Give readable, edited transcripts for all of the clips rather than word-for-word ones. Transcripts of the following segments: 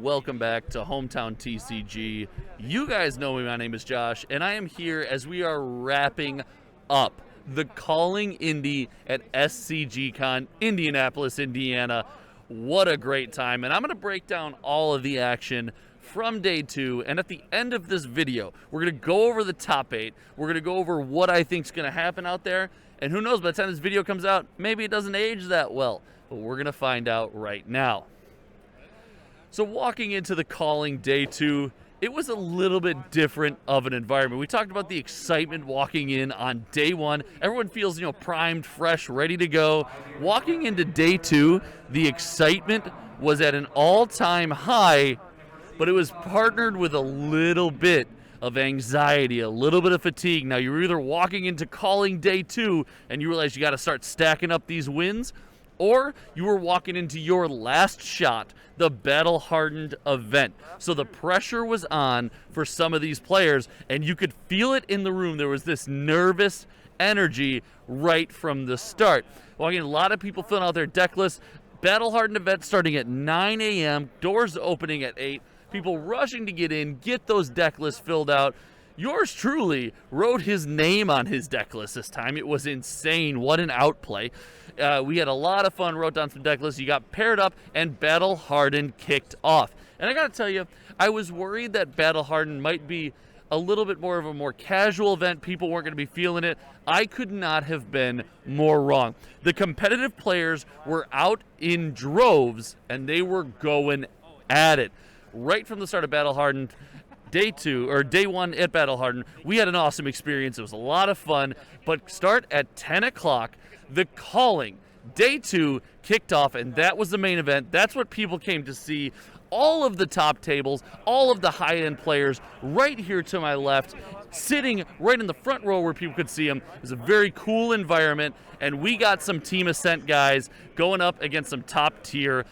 welcome back to Hometown TCG. You guys know me, my name is Josh, and I am here as we are wrapping up the Calling Indy at SCGCon, Indianapolis, Indiana. What a great time, and I'm going to break down all of the action from day 2, and at the end of this video, we're going to go over the top 8. We're going to go over what I think is going to happen out there, and who knows, by the time this video comes out, maybe it doesn't age that well, but we're going to find out right now. So walking into the Calling day 2, it was a little bit different of an environment. We talked about the excitement walking in on day 1. Everyone feels, primed, fresh, ready to go. Walking into day 2, the excitement was at an all-time high, but it was partnered with a little bit of anxiety, a little bit of fatigue. Now, you're either walking into Calling day 2 and you realize you got to start stacking up these wins, or you were walking into your last shot, the battle-hardened event. So the pressure was on for some of these players, and you could feel it in the room. There was this nervous energy right from the start. Walking in, a lot of people filling out their deck lists. Battle-hardened event starting at 9 a.m., doors opening at 8, people rushing to get in, get those deck lists filled out. Yours truly wrote his name on his deck list this time. It was insane. What an outplay. We had a lot of fun, wrote down some deck lists. You got paired up, and Battle Hardened kicked off. And I got to tell you, I was worried that Battle Hardened might be a little bit more of a more casual event. People weren't going to be feeling it. I could not have been more wrong. The competitive players were out in droves, and they were going at it. Right from the start of Battle Hardened, day 1 at Battle Hardened, we had an awesome experience. It was a lot of fun. But start at 10 o'clock, the Calling day 2 kicked off, and that was the main event. That's what people came to see. All of the top tables, all of the high-end players right here to my left, sitting right in the front row where people could see them. It was a very cool environment, and we got some Team Ascent guys going up against some top-tier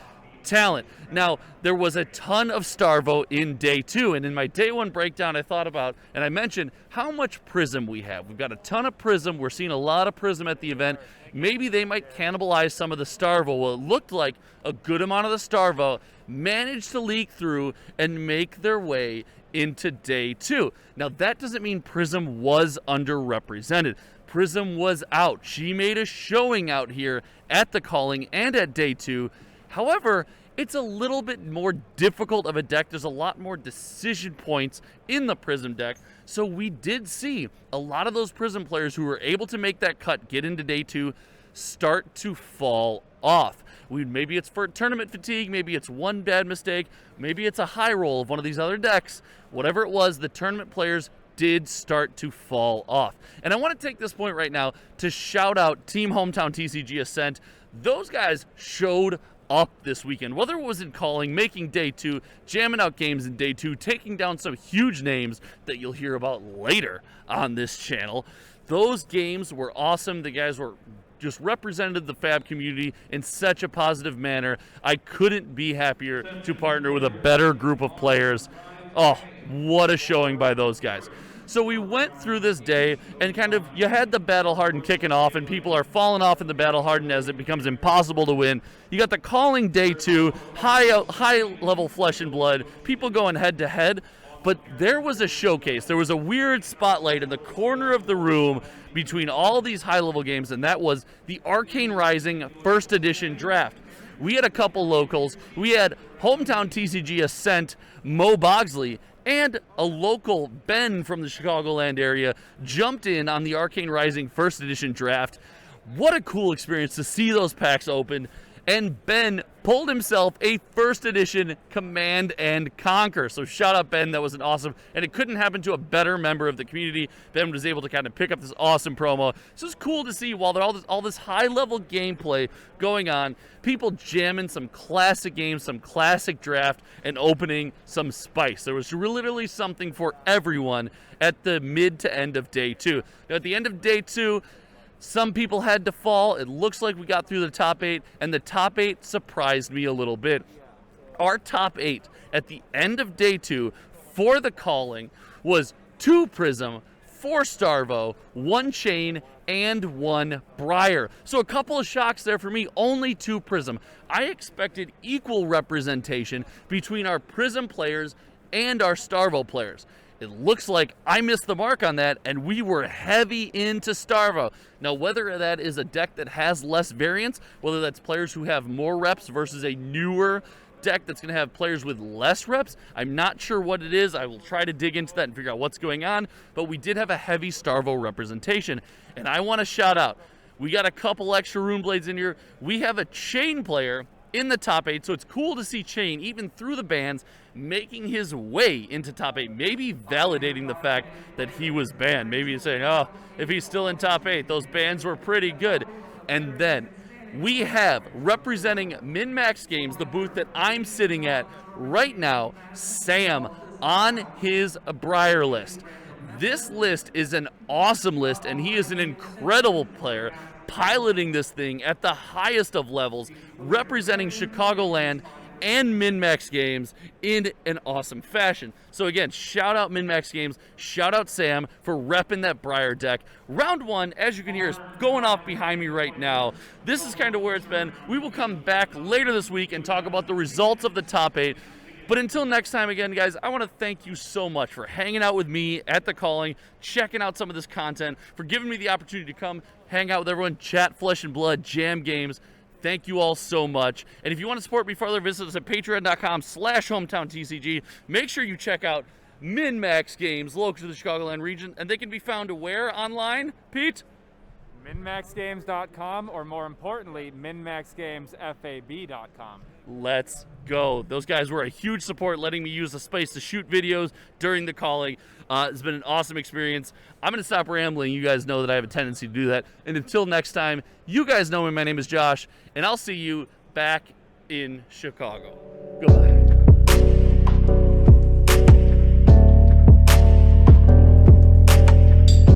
talent. Now, there was a ton of Starvo in day 2, and in my day 1 breakdown, I thought about, and I mentioned how much Prism we have. We've got a ton of Prism. We're seeing a lot of Prism at the event. Maybe they might cannibalize some of the Starvo. Well, it looked like a good amount of the Starvo managed to leak through and make their way into day 2. Now, that doesn't mean Prism was underrepresented. Prism was out. She made a showing out here at the Calling and at day 2. However, it's a little bit more difficult of a deck. There's a lot more decision points in the Prism deck. So we did see a lot of those Prism players who were able to make that cut, get into day 2, start to fall off. Maybe it's for tournament fatigue, maybe it's one bad mistake, maybe it's a high roll of one of these other decks. Whatever it was, the tournament players did start to fall off. And I want to take this point right now to shout out Team Hometown TCG Ascent. Those guys showed up this weekend, whether it was in Calling, making day 2, jamming out games in day 2, taking down some huge names that you'll hear about later on this channel. Those games were awesome. The guys were just represented the FaB community in such a positive manner. I couldn't be happier to partner with a better group of players. Oh, what a showing by those guys. So we went through this day, and you had the Battle Hardened kicking off, and people are falling off in the Battle Hardened as it becomes impossible to win. You got the Calling day 2, high level flesh and blood, people going head to head. But there was a showcase. There was a weird spotlight in the corner of the room between all these high level games, and that was the Arcane Rising First Edition Draft. We had a couple locals. We had Hometown TCG Ascent, Mo Bogsley, and a local, Ben from the Chicagoland area, jumped in on the Arcane Rising First Edition Draft. What a cool experience to see those packs open. And Ben pulled himself a First Edition Command and Conquer. So shout out, Ben. That was an awesome, and it couldn't happen to a better member of the community. Ben was able to kind of pick up this awesome promo. So it's cool to see while there's all this high-level gameplay going on, people jamming some classic games, some classic draft, and opening some spice. There was literally something for everyone at the mid to end of day 2. Now, at the end of day 2, some people had to fall. It looks like we got through the top 8, and the top 8 surprised me a little bit. Our top 8 at the end of day 2 for the Calling was 2 Prism, 4 Starvo, 1 Chain, and 1 Briar. So a couple of shocks there for me, only 2 Prism. I expected equal representation between our Prism players and our Starvo players. It looks like I missed the mark on that, and we were heavy into Starvo. Now, whether that is a deck that has less variance, whether that's players who have more reps versus a newer deck that's going to have players with less reps, I'm not sure what it is. I will try to dig into that and figure out what's going on, but we did have a heavy Starvo representation, and I want to shout out, we got a couple extra Rune Blades in here. We have a Chain player in the top 8, so it's cool to see Chain, even through the bans, making his way into top 8, maybe validating the fact that he was banned. Maybe he's saying, oh, if he's still in top 8, those bans were pretty good. And then we have, representing MinMax Games, the booth that I'm sitting at right now, Sam on his Briar list. This list is an awesome list, and he is an incredible player, piloting this thing at the highest of levels, representing Chicagoland and MinMax Games in an awesome fashion. So again, shout out MinMax Games, shout out Sam for repping that Briar deck. Round 1, as you can hear, is going off behind me right now. This is kind of where it's been. We will come back later this week and talk about the results of the top 8. But until next time, again, guys, I want to thank you so much for hanging out with me at the Calling, checking out some of this content, for giving me the opportunity to come hang out with everyone, chat Flesh and Blood, jam games. Thank you all so much. And if you want to support me further, visit us at patreon.com/HometownTCG. Make sure you check out MinMax Games, local to the Chicagoland region, and they can be found where online, Pete? MinMaxGames.com, or more importantly, MinMaxGamesFAB.com. Let's go. Those guys were a huge support, letting me use the space to shoot videos during the Calling. It's been an awesome experience. I'm going to stop rambling. You guys know that I have a tendency to do that. And until next time, you guys know me. My name is Josh, and I'll see you back in Chicago. Goodbye.